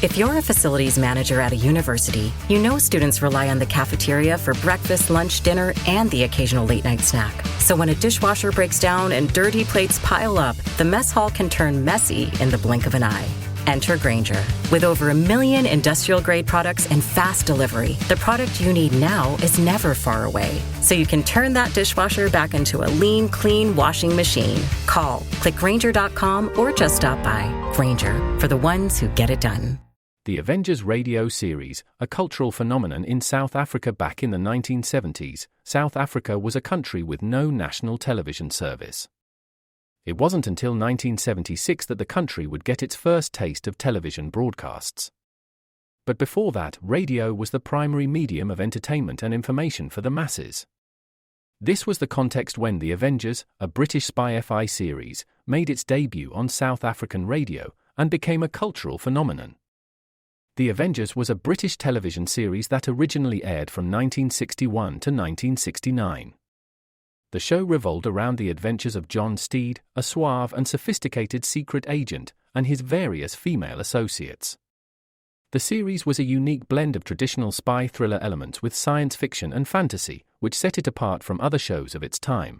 If you're a facilities manager at a university, you know students rely on the cafeteria for breakfast, lunch, dinner, and the occasional late-night snack. So when a dishwasher breaks down and dirty plates pile up, the mess hall can turn messy in the blink of an eye. Enter Grainger. With over 1 million industrial-grade products and fast delivery, the product you need now is never far away. So you can turn that dishwasher back into a lean, clean washing machine. Call, click Grainger.com, or just stop by. Grainger, for the ones who get it done. The Avengers radio series, a cultural phenomenon in South Africa back in the 1970s. South Africa was a country with no national television service. It wasn't until 1976 that the country would get its first taste of television broadcasts. But before that, radio was the primary medium of entertainment and information for the masses. This was the context when The Avengers, a British spy FI series, made its debut on South African radio and became a cultural phenomenon. The Avengers was a British television series that originally aired from 1961 to 1969. The show revolved around the adventures of John Steed, a suave and sophisticated secret agent, and his various female associates. The series was a unique blend of traditional spy thriller elements with science fiction and fantasy, which set it apart from other shows of its time.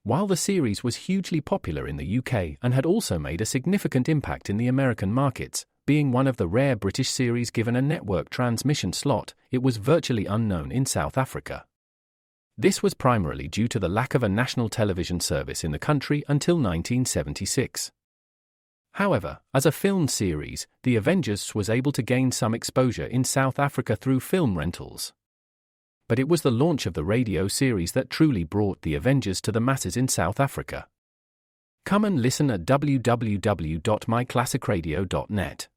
While the series was hugely popular in the UK and had also made a significant impact in the American markets, being one of the rare British series given a network transmission slot, it was virtually unknown in South Africa. This was primarily due to the lack of a national television service in the country until 1976. However, as a film series, The Avengers was able to gain some exposure in South Africa through film rentals. But it was the launch of the radio series that truly brought The Avengers to the masses in South Africa. Come and listen at www.myclassicradio.net.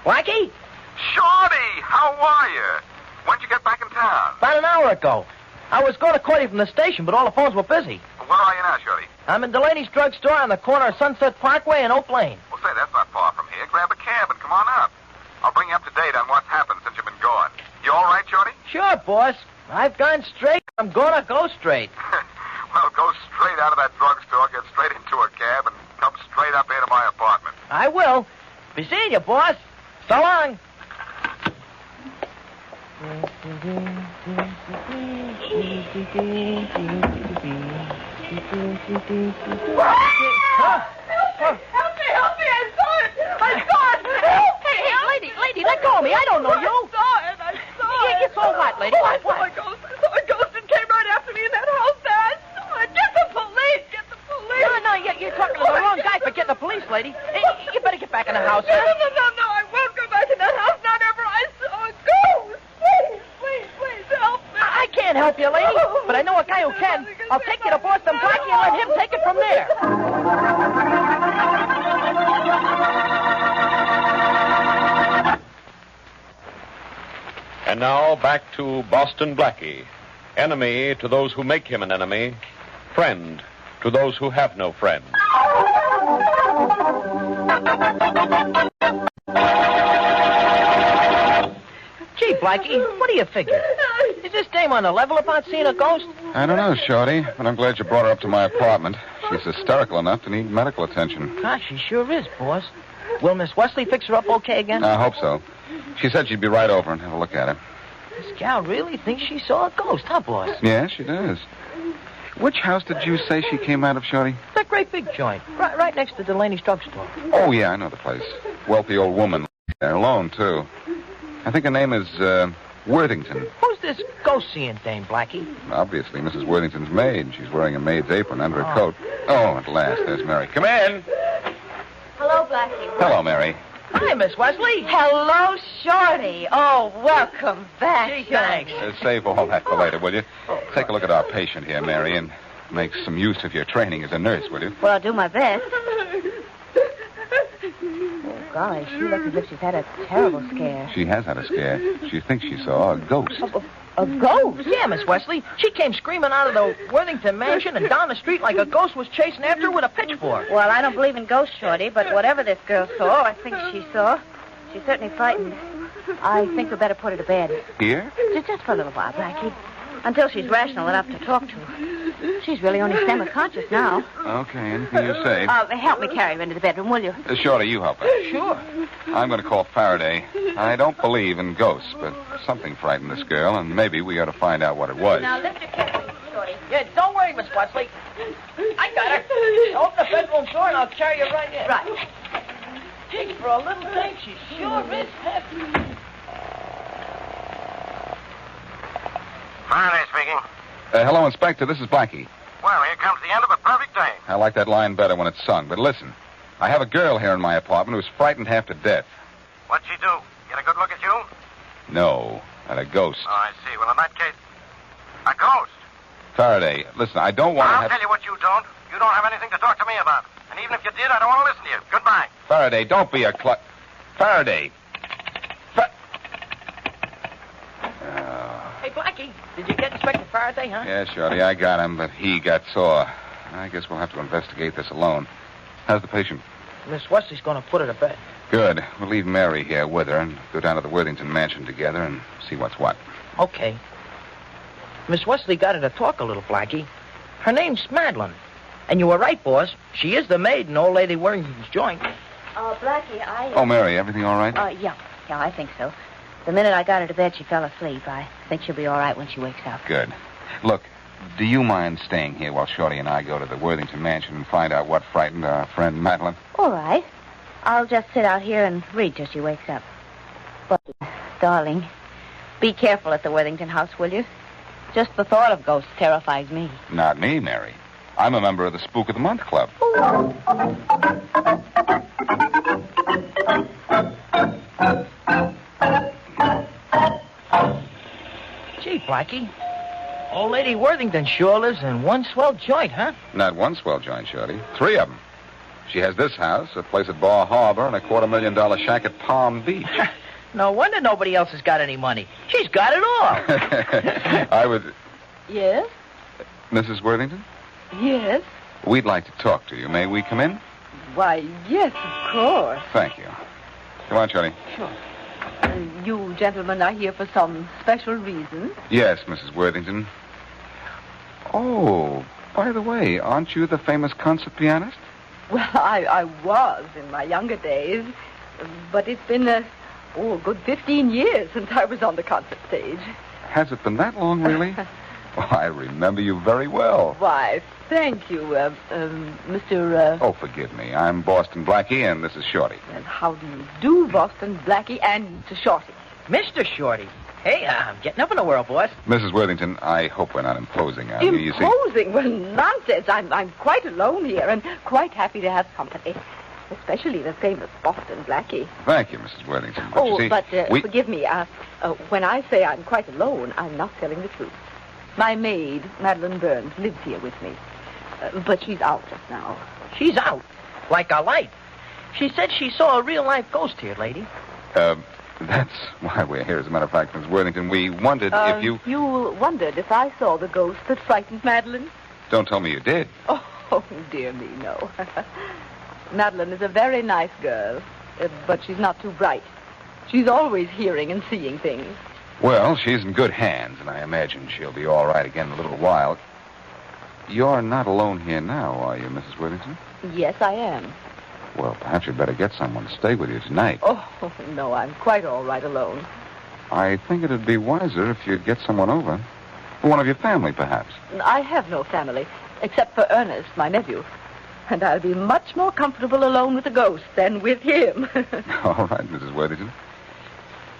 Blackie? Shorty, how are you? When'd you get back in town? About an hour ago. I was going to call you from the station, but all the phones were busy. Where are you now, Shorty? I'm in Delaney's drugstore on the corner of Sunset Parkway and Oak Lane. Well, say, that's not far from here. Grab a cab and come on up. I'll bring you up to date on what's happened since you've been gone. You all right, Shorty? Sure, boss. I've gone straight. I'm going to go straight. Well, go straight out of that drugstore, get straight into a cab, and come straight up here to my apartment. I will. Be seeing you, boss. So long. Help me, I saw it. Hey, lady, let go of me. I don't know you. I saw it. You saw what, lady? What? I saw a ghost and came right after me in that house there. I saw it. Get the police. No, you're talking to the wrong guy for getting the police, lady. Hey, you better get back in the house, No, huh? I won't go back in that house. Not ever. I saw a ghost. Please, help me. I can't help you, lady, but I know a guy who can. I'll take you to Boston Blackie and let him take it from there. And now back to Boston Blackie. Enemy to those who make him an enemy. Friend to those who have no friend. Gee, Blackie, what do you figure? Is this dame on the level about seeing a ghost? I don't know, Shorty, but I'm glad you brought her up to my apartment. She's hysterical enough to need medical attention. Gosh, she sure is, boss. Will Miss Wesley fix her up okay again? I hope so. She said she'd be right over and have a look at her. This gal really thinks she saw a ghost, huh, boss? Yeah, she does. Which house did you say she came out of, Shorty? That great big joint, right next to Delaney's drugstore. Oh, yeah, I know the place. Wealthy old woman. There, alone, too. I think her name is, Worthington. Who's this ghost-seeing dame, Blackie? Obviously, Mrs. Worthington's maid. She's wearing a maid's apron under her coat. Oh, at last, there's Mary. Come in. Hello, Blackie. Hello, Mary. Hi, Miss Wesley. Hello, Shorty. Oh, welcome back. Gee, thanks. Save all that for later, will you? Take a look at our patient here, Mary, and make some use of your training as a nurse, will you? Well, I'll do my best. golly, she looks as if she's had a terrible scare. She has had a scare. She thinks she saw a ghost. A ghost? Yeah, Miss Wesley. She came screaming out of the Worthington mansion and down the street like a ghost was chasing after her with a pitchfork. Well, I don't believe in ghosts, Shorty, but whatever this girl saw, I think she saw, she's certainly frightened. I think we better put her to bed. Here? Just for a little while, Blackie. Until she's rational enough to talk to her. She's really only semi-conscious now. Okay, anything you say. Help me carry her into the bedroom, will you? Shorty, you help her. Sure. I'm going to call Faraday. I don't believe in ghosts, but something frightened this girl, and maybe we ought to find out what it was. Now, lift her carefully, Shorty. Yeah, don't worry, Miss Wesley. I got her. Open the bedroom door and I'll carry you right in. Right. Gee, for a little thing, she sure is heavy. Faraday speaking. Hello, Inspector. This is Blackie. Well, here comes the end of a perfect day. I like that line better when it's sung, but listen. I have a girl here in my apartment who's frightened half to death. What'd she do? Get a good look at you? No, at a ghost. Oh, I see. Well, in that case, a ghost. Faraday, listen, I don't want to I'll have... tell you what you don't. You don't have anything to talk to me about. And even if you did, I don't want to listen to you. Goodbye. Faraday, don't be a Faraday. Hey, Blackie, did you get Inspector Faraday, huh? Yeah, Shorty, I got him, but he got sore. I guess we'll have to investigate this alone. How's the patient? Miss Wesley's going to put her to bed. Good. We'll leave Mary here with her and go down to the Worthington mansion together and see what's what. Okay. Miss Wesley got her to talk a little, Blackie. Her name's Madeline. And you were right, boss. She is the maid in Old Lady Worthington's joint. Blackie, Oh, Mary, everything all right? Yeah, I think so. The minute I got her to bed, she fell asleep. I think she'll be all right when she wakes up. Good. Look, do you mind staying here while Shorty and I go to the Worthington mansion and find out what frightened our friend Madeline? All right. I'll just sit out here and read till she wakes up. But, darling, be careful at the Worthington house, will you? Just the thought of ghosts terrifies me. Not me, Mary. I'm a member of the Spook of the Month Club. Gee, Blackie. Old Lady Worthington sure lives in one swell joint, huh? Not one swell joint, Shorty. 3 of them. She has this house, a place at Bar Harbor, and a $250,000 shack at Palm Beach. No wonder nobody else has got any money. She's got it all. I would... Yes? Mrs. Worthington? Yes. We'd like to talk to you. May we come in? Why, yes, of course. Thank you. Come on, Shorty. Sure. You gentlemen are here for some special reason? Yes, Mrs. Worthington. Oh, by the way, aren't you the famous concert pianist? Well, I was in my younger days. But it's been a good 15 years since I was on the concert stage. Has it been that long, really? Oh, I remember you very well. Why, thank you, Mr. Oh, forgive me. I'm Boston Blackie, and this is Shorty. And how do you do, Boston Blackie and Mr. Shorty? Mr. Shorty. Hey, I'm getting up in the world, boss. Mrs. Worthington, I hope we're not imposing on you. You see... Imposing? Well, nonsense. I'm quite alone here and quite happy to have company. Especially the famous Boston Blackie. Thank you, Mrs. Worthington. But you see, forgive me. When I say I'm quite alone, I'm not telling the truth. My maid, Madeline Burns, lives here with me. But she's out just now. She's out? Like a light? She said she saw a real-life ghost here, lady. That's why we're here. As a matter of fact, Mrs. Worthington, we wondered if you... You wondered if I saw the ghost that frightened Madeline? Don't tell me you did. Oh, dear me, no. Madeline is a very nice girl, but she's not too bright. She's always hearing and seeing things. Well, she's in good hands, and I imagine she'll be all right again in a little while. You're not alone here now, are you, Mrs. Worthington? Yes, I am. Well, perhaps you'd better get someone to stay with you tonight. Oh, no, I'm quite all right alone. I think it'd be wiser if you'd get someone over. One of your family, perhaps. I have no family, except for Ernest, my nephew. And I'll be much more comfortable alone with the ghost than with him. All right, Mrs. Worthington.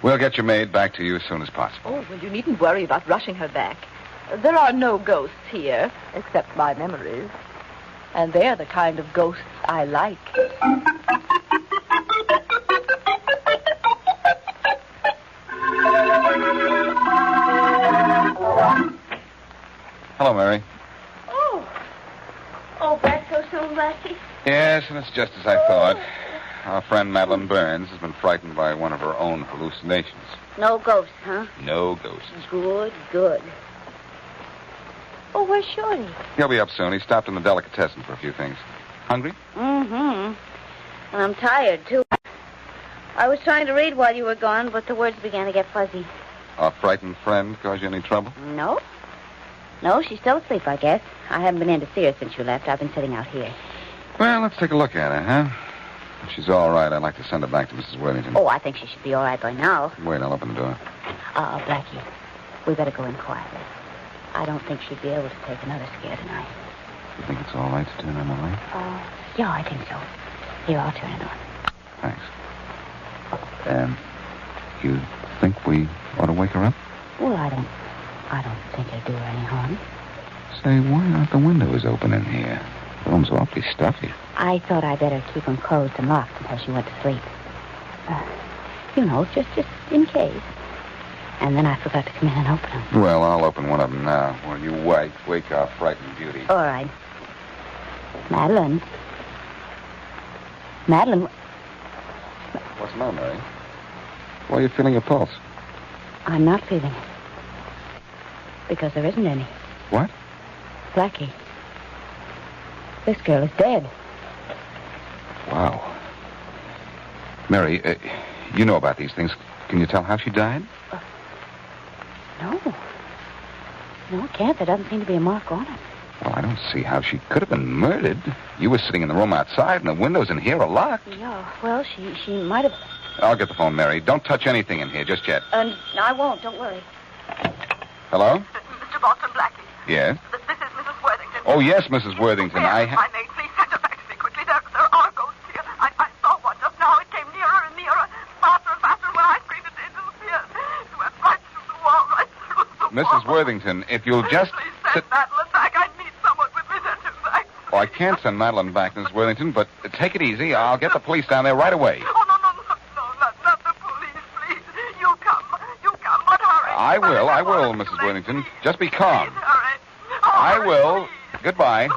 We'll get your maid back to you as soon as possible. Oh, well, you needn't worry about rushing her back. There are no ghosts here, except my memories. And they're the kind of ghosts I like. Hello, Mary. Oh, back so soon, Blackie? Yes, and it's just as I thought. Our friend Madeline Burns has been frightened by one of her own hallucinations. No ghosts, huh? No ghosts. Good, good. Oh, where's Shorty? He'll be up soon. He stopped in the delicatessen for a few things. Hungry? Mm-hmm. And I'm tired, too. I was trying to read while you were gone, but the words began to get fuzzy. Our frightened friend cause you any trouble? No. No, she's still asleep, I guess. I haven't been in to see her since you left. I've been sitting out here. Well, let's take a look at her, huh? If she's all right, I'd like to send her back to Mrs. Worthington. Oh, I think she should be all right by now. Wait, I'll open the door. Blackie, we better go in quietly. I don't think she'd be able to take another scare tonight. You think it's all right to turn on the light? Yeah, I think so. Here, I'll turn it on. Thanks. You think we ought to wake her up? Well, I don't think it'll do her any harm. Say, why aren't the windows open in here? The room's awfully stuffy. I thought I'd better keep them closed and locked until she went to sleep. Just in case. And then I forgot to come in and open them. Well, I'll open one of them now while you wake our frightened beauty. All right. Madeline. Madeline. What's the matter, Mary? Why are you feeling your pulse? I'm not feeling it. Because there isn't any. What? Blackie. This girl is dead. Wow. Mary, you know about these things. Can you tell how she died? No. No, I can't. There doesn't seem to be a mark on it. Well, I don't see how she could have been murdered. You were sitting in the room outside, and the windows in here are locked. Yeah, well, she might have... I'll get the phone, Mary. Don't touch anything in here just yet. I won't. Don't worry. Hello? Mr. Boston Blackie. Yes? This is Mrs. Worthington. Oh, yes, Mrs. Worthington. My maid, please send her back to me quickly. There are ghosts here. I saw one just now. It came nearer and nearer, faster and faster. When I screamed, it disappeared. It went right through the wall, right through the wall. Mrs. Worthington, if you'll just... Please send Madeline back. I need someone with me sent him back. Oh, I can't send Madeline back, Mrs. Worthington, but take it easy. I'll get the police down there right away. Oh, no, not the police, please. You come, but hurry. I will, Mrs. Worthington. Just be calm. Please, hurry. I will. Goodbye.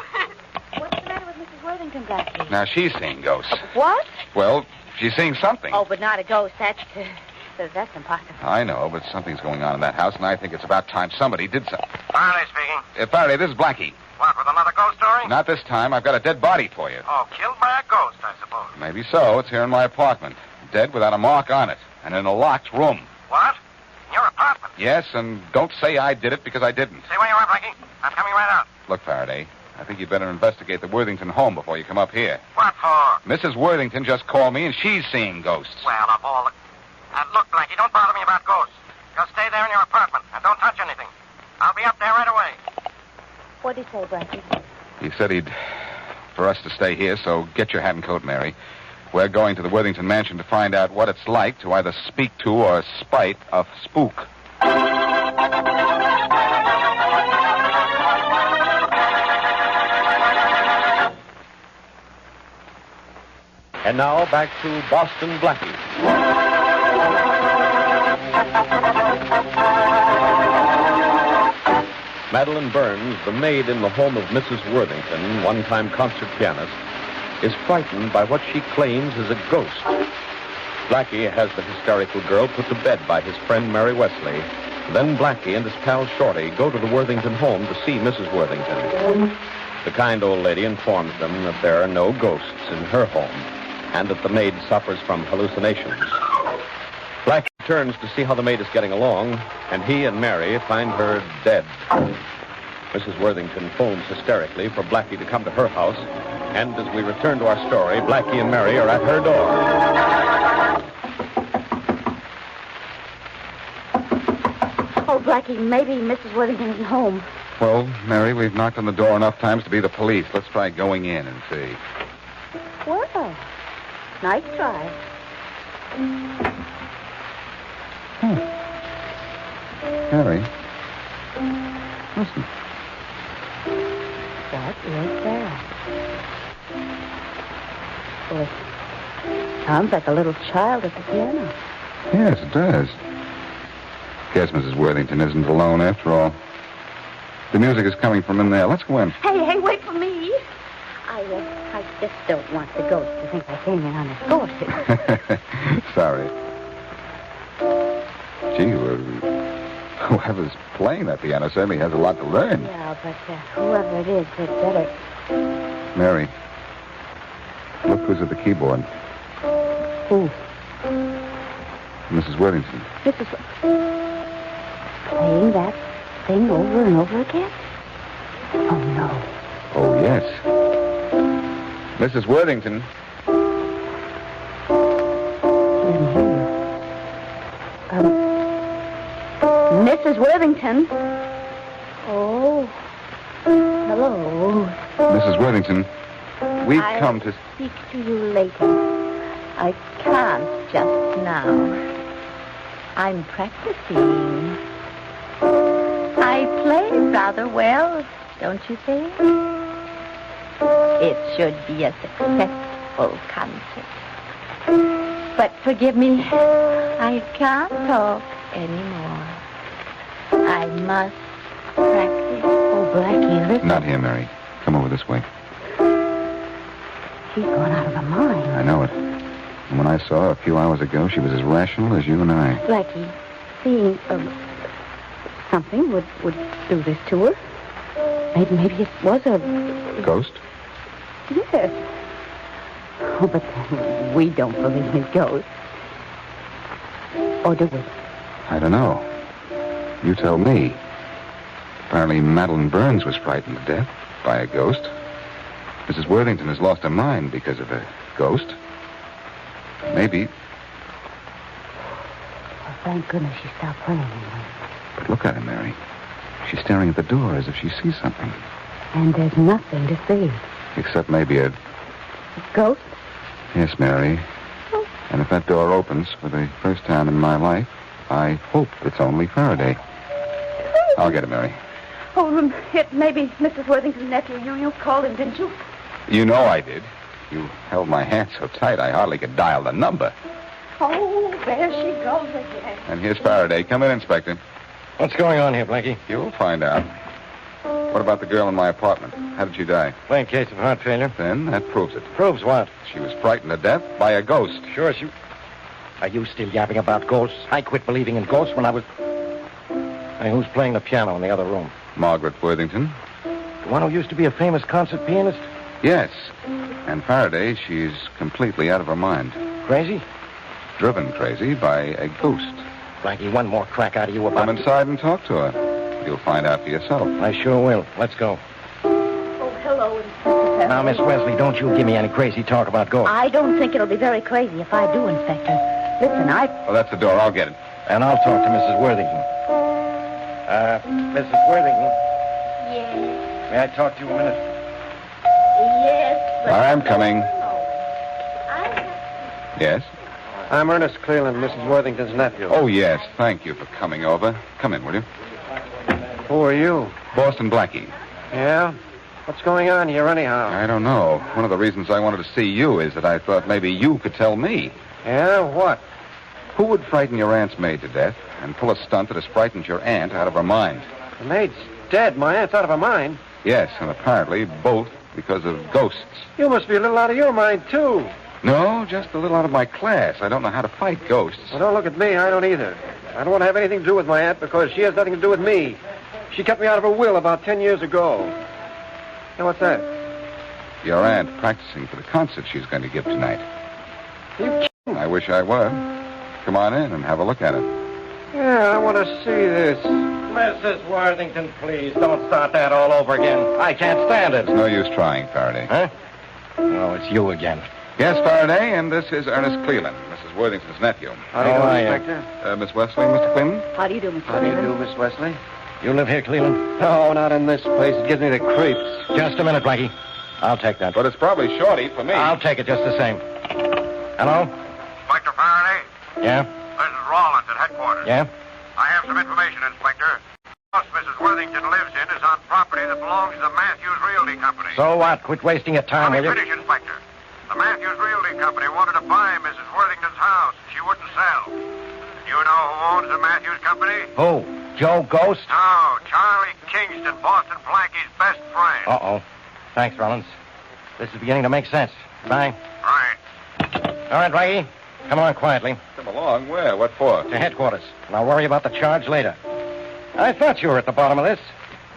What's the matter with Mrs. Worthington, Blackie? Now, she's seeing ghosts. What? Well, she's seeing something. Oh, but not a ghost. That's impossible. I know, but something's going on in that house, and I think it's about time somebody did something. Faraday speaking. Faraday, this is Blackie. What, with another ghost story? Not this time. I've got a dead body for you. Oh, killed by a ghost, I suppose. Maybe so. It's here in my apartment. Dead without a mark on it, and in a locked room. What? In your apartment? Yes, and don't say I did it because I didn't. Stay where you are, Blackie. I'm coming right out. Look, Faraday, I think you'd better investigate the Worthington home before you come up here. What for? Mrs. Worthington just called me, and she's seeing ghosts. Well, of all the... look, Blackie, don't bother me about ghosts. Just stay there in your apartment and don't touch anything. I'll be up there right away. What did he say, Blackie? He said for us to stay here, so get your hat and coat, Mary. We're going to the Worthington mansion to find out what it's like to either speak to or spite a spook. And now back to Boston Blackie. Madeline Burns, the maid in the home of Mrs. Worthington, one-time concert pianist, is frightened by what she claims is a ghost. Blackie has the hysterical girl put to bed by his friend Mary Wesley. Then Blackie and his pal Shorty go to the Worthington home to see Mrs. Worthington. The kind old lady informs them that there are no ghosts in her home and that the maid suffers from hallucinations. Blackie turns to see how the maid is getting along, and he and Mary find her dead. Mrs. Worthington phones hysterically for Blackie to come to her house, and as we return to our story, Blackie and Mary are at her door. Oh, Blackie, maybe Mrs. Worthington isn't home. Well, Mary, we've knocked on the door enough times to be the police. Let's try going in and see. Well, nice try. Mary, listen. What is that? Well, it sounds like a little child at the piano. Yes, it does. Guess Mrs. Worthington isn't alone after all. The music is coming from in there. Let's go in. Hey, wait for me. I I just don't want the ghost to think I came in unescorted. Sorry. Gee, whoever's playing that piano certainly has a lot to learn. Yeah, but whoever it is, they'd better... Mary, look who's at the keyboard. Who? Mrs. Worthington. Playing that thing over and over again? Oh, no. Oh, yes. Mrs. Worthington. She didn't hear you. Mrs. Worthington. Oh. Hello. Mrs. Worthington, we've come to... Speak to you later. I can't just now. I'm practicing. I play rather well, don't you think? It should be a successful concert. But forgive me, I can't talk anymore. I must practice. Oh, Blackie, listen. Not here, Mary. Come over this way. She's gone out of her mind. I know it. And when I saw her a few hours ago, she was as rational as you and I. Blackie, seeing something would do this to her. Maybe it was a... Ghost? Yes. Oh, but we don't believe in ghosts. Or do we? I don't know. You tell me. Apparently, Madeline Burns was frightened to death by a ghost. Mrs. Worthington has lost her mind because of a ghost. Maybe. Oh, thank goodness she stopped playing anyway. But look at her, Mary. She's staring at the door as if she sees something. And there's nothing to see. Except maybe a... A ghost? Yes, Mary. Oh. And if that door opens for the first time in my life, I hope it's only Faraday. I'll get it, Mary. Oh, it may be Mrs. Worthington's nephew. You called him, didn't you? You know I did. You held my hand so tight I hardly could dial the number. Oh, there she goes again. And here's Faraday. Come in, Inspector. What's going on here, Blackie? You'll find out. What about the girl in my apartment? How did she die? Plain case of heart failure. Then that proves it. Proves what? She was frightened to death by a ghost. Sure, she... Are you still yapping about ghosts? I quit believing in ghosts when I was... Hey, who's playing the piano in the other room? Margaret Worthington. The one who used to be a famous concert pianist? Yes. And Faraday, she's completely out of her mind. Crazy? Driven crazy by a ghost. Blackie, one more crack out of you about... Come inside and talk to her. You'll find out for yourself. I sure will. Let's go. Oh, hello, Inspector. Now, Miss Wesley, don't you give me any crazy talk about ghosts. I don't think it'll be very crazy if I do, Inspector. Listen, Well, that's the door. I'll get it. And I'll talk to Mrs. Worthington. Mrs. Worthington, Yes. may I talk to you a minute? Yes, but... I'm coming. I... Yes? I'm Ernest Cleland, Mrs. Worthington's nephew. Oh, yes. Thank you for coming over. Come in, will you? Who are you? Boston Blackie. Yeah? What's going on here, anyhow? I don't know. One of the reasons I wanted to see you is that I thought maybe you could tell me. Yeah? What? Who would frighten your aunt's maid to death and pull a stunt that has frightened your aunt out of her mind? The maid's dead. My aunt's out of her mind. Yes, and apparently both because of ghosts. You must be a little out of your mind, too. No, just a little out of my class. I don't know how to fight ghosts. Well, don't look at me. I don't either. I don't want to have anything to do with my aunt because she has nothing to do with me. She kept me out of her will about 10 years ago. Now, what's that? Your aunt practicing for the concert she's going to give tonight. Are you kidding? I wish I were. Come on in and have a look at it. Yeah, I want to see this. Mrs. Worthington, please, don't start that all over again. I can't stand it. There's no use trying, Faraday. Huh? Oh, it's you again. Yes, Faraday, and this is Ernest Cleland, Mrs. Worthington's nephew. How do you Oh, do, I, Inspector? Miss Wesley, Mr. Cleland? How do you do, Mr. How do you do, Cleveland? Miss Wesley? You live here, Cleveland? No, not in this place. It gives me the creeps. Just a minute, Blackie. I'll take that. But it's probably Shorty for me. I'll take it just the same. Hello? Inspector Faraday, Yeah? this is Rollins at headquarters. Yeah? I have some information, Inspector. The house Mrs. Worthington lives in is on property that belongs to the Matthews Realty Company. So what? Quit wasting your time, Let will me you? finish, Inspector. The Matthews Realty Company wanted to buy Mrs. Worthington's house. She wouldn't sell. You know who owns the Matthews Company? Who? Joe Ghost? No, Charlie Kingston, Boston Blackie's best friend. Uh-oh. Thanks, Rollins. This is beginning to make sense. Bye. Right. All right, Blackie. Come on quietly. Come along. Where? What for? To headquarters. And I'll worry about the charge later. I thought you were at the bottom of this.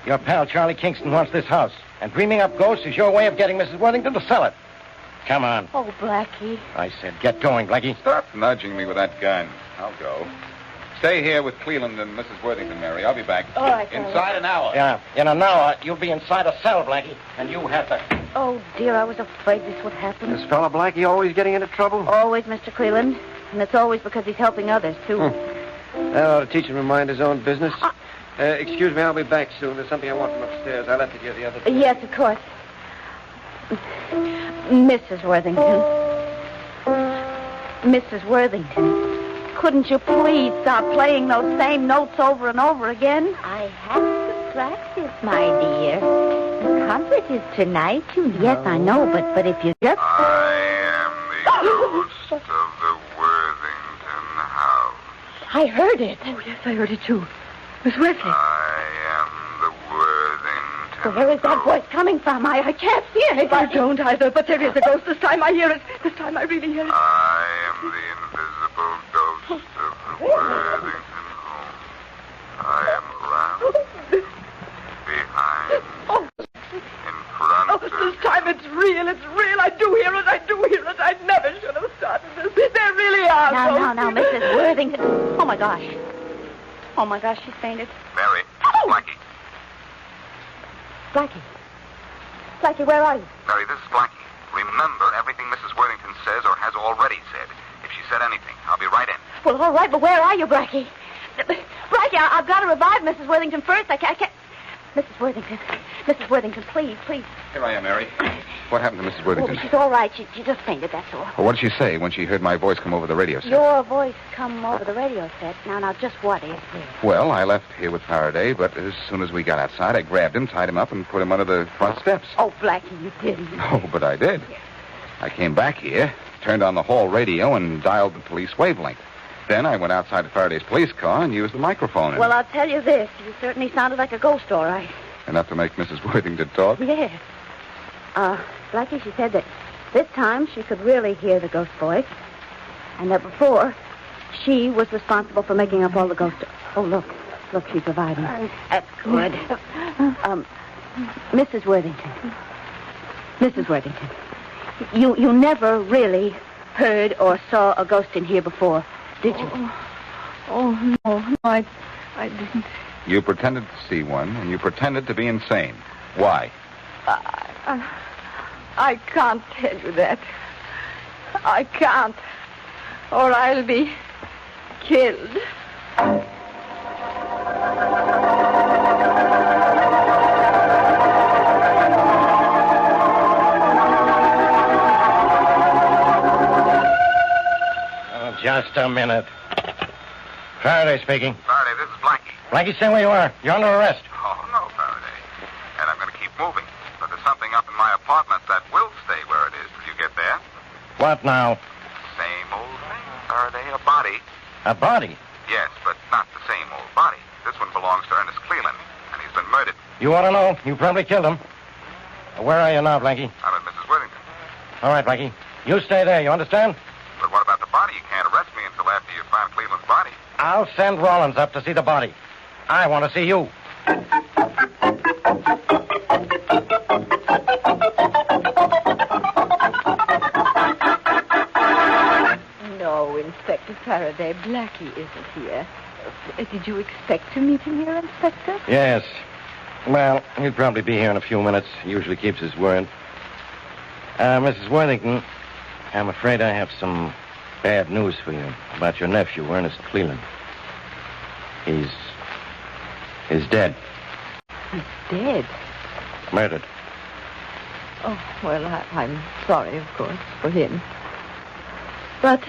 Your pal Charlie Kingston wants this house. And dreaming up ghosts is your way of getting Mrs. Worthington to sell it. Come on. Oh, Blackie. I said, get going, Blackie. Stop nudging me with that gun. I'll go. Stay here with Cleland and Mrs. Worthington, Mary. I'll be back. All right, Inside an hour. Yeah, in an hour, you'll be inside a cell, Blackie. And you have to... Oh, dear, I was afraid this would happen. This fella Blackie always getting into trouble? Always, Mr. Cleland. And it's always because he's helping others, too. That ought to teach him to mind his own business. Excuse me, I'll be back soon. There's something I want from upstairs. I left it here the other day. Yes, of course. Mrs. Worthington. Mrs. Worthington, couldn't you please stop playing those same notes over and over again? I have to practice, my dear. The concert is tonight, you know. Yes, I know, but if you just... I am the ghost of the Worthington house. I heard it. Oh, yes, I heard it, too. Miss Wesley. I am the Worthington Where is that voice coming from? I can't hear it. I don't either, but there is a ghost. This time I hear it. This time I really hear it. I am the invisible ghost of the Worthington home. I am around, behind, in front of This time it's real. It's real. I do hear it. I do hear it. I never should have started this. There really are ghosts. Now, Mrs. Worthington. Oh, my gosh. Oh, my gosh, she's fainted. Mary, Blackie. Blackie, where are you? Mary, this is Blackie. Remember everything Mrs. Worthington says or has already said. If she said anything, I'll be right in. Well, all right, but where are you, Blackie? Blackie, I've got to revive Mrs. Worthington first. I can't... Mrs. Worthington, please. Here I am, Mary. What happened to Mrs. Worthington? Oh, she's all right. She just fainted, that's all. Well, what did she say when she heard my voice come over the radio set? Your voice come over the radio set. Now, just what is it? Well, I left here with Faraday, but as soon as we got outside, I grabbed him, tied him up, and put him under the front steps. Oh, Blackie, you didn't. No, but I did. I came back here, turned on the hall radio, and dialed the police wavelength. Then I went outside to Faraday's police car and used the microphone. Well, I'll tell you this. You certainly sounded like a ghost, all right. Enough to make Mrs. Worthington talk? Yes. Blackie, she said that this time she could really hear the ghost voice. And that before, she was responsible for making up all the ghost... Oh, look, she's reviving. That's good. Mrs. Worthington, you never really heard or saw a ghost in here before, did you? Oh, no, I didn't. You pretended to see one, and you pretended to be insane. Why? I can't tell you that. I can't. Or I'll be killed. Oh, just a minute. Faraday speaking. Faraday, this is Blackie. Blackie, stay where you are. You're under arrest. Oh, no, Faraday. And I'm going to keep moving. But there's something up in my apartment that will stay where it is till you get there. What now? Same old thing, Faraday. A body. A body? Yes, but not the same old body. This one belongs to Ernest Cleland, and he's been murdered. You ought to know. You probably killed him. Where are you now, Blackie? I'm at Mrs. Worthington. All right, Blackie. You stay there, you understand? But what about the body? You can't arrest me until after you find Cleveland's body. I'll send Rollins up to see the body. I want to see you. No, Inspector Faraday, Blackie isn't here. Did you expect to meet him here, Inspector? Yes. Well, he'll probably be here in a few minutes. He usually keeps his word. Mrs. Worthington, I'm afraid I have some bad news for you about your nephew, Ernest Cleland. He's dead. He's dead? Murdered. Oh, well, I'm sorry, of course, for him. But,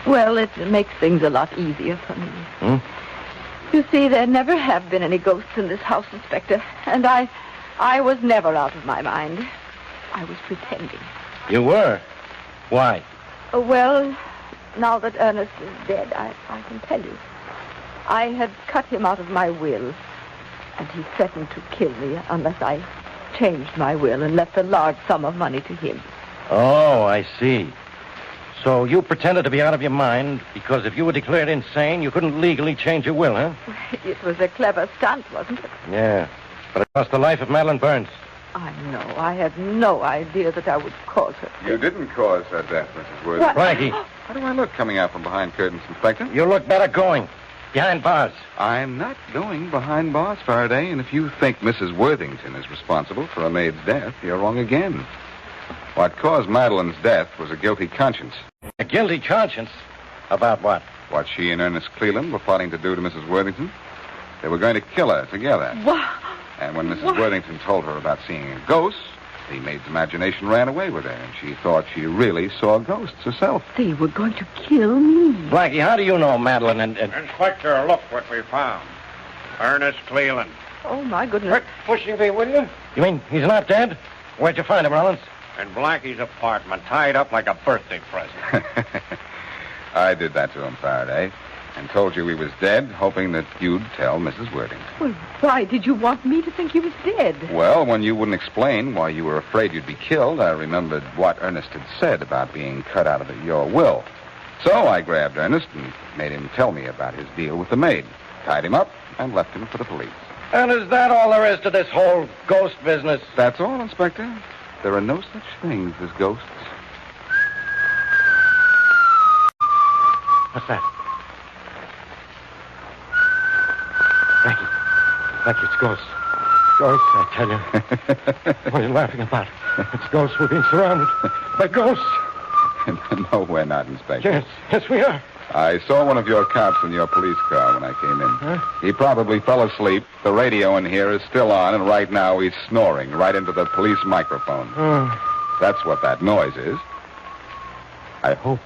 well, it makes things a lot easier for me. You see, there never have been any ghosts in this house, Inspector. And I was never out of my mind. I was pretending. You were? Why? Well, now that Ernest is dead, I can tell you. I had cut him out of my will, and he threatened to kill me unless I changed my will and left a large sum of money to him. Oh, I see. So you pretended to be out of your mind because if you were declared insane, you couldn't legally change your will, huh? It was a clever stunt, wasn't it? Yeah. But it cost the life of Madeline Burns. I know. I had no idea that I would cause her. You didn't cause her death, Mrs. Worthington. Blackie. How do I look coming out from behind curtains, Inspector? You look better going. Behind bars. I'm not going behind bars, Faraday, and if you think Mrs. Worthington is responsible for a maid's death, you're wrong again. What caused Madeline's death was a guilty conscience. A guilty conscience? About what? What she and Ernest Cleland were plotting to do to Mrs. Worthington. They were going to kill her together. What? And when Mrs. Worthington told her about seeing a ghost, the maid's imagination ran away with her, and she thought she really saw ghosts herself. They were going to kill me. Blackie, how do you know Madeline and... Inspector, look what we found. Ernest Cleland. Oh, my goodness. Quit pushing me, will you? You mean he's not dead? Where'd you find him, Rollins? In Blackie's apartment, tied up like a birthday present. I did that to him, Faraday, and told you he was dead, hoping that you'd tell Mrs. Worthington. Well, why did you want me to think he was dead? Well, when you wouldn't explain why you were afraid you'd be killed, I remembered what Ernest had said about being cut out of your will. So I grabbed Ernest and made him tell me about his deal with the maid, tied him up, and left him for the police. And is that all there is to this whole ghost business? That's all, Inspector. There are no such things as ghosts. What's that? Blackie, it's ghosts. Ghosts, I tell you. What are you laughing about? It's ghosts. We're being surrounded by ghosts. No, we're not, Inspector. Yes, we are. I saw one of your cops in your police car when I came in. Huh? He probably fell asleep. The radio in here is still on, and right now he's snoring right into the police microphone. Oh. That's what that noise is. I hope.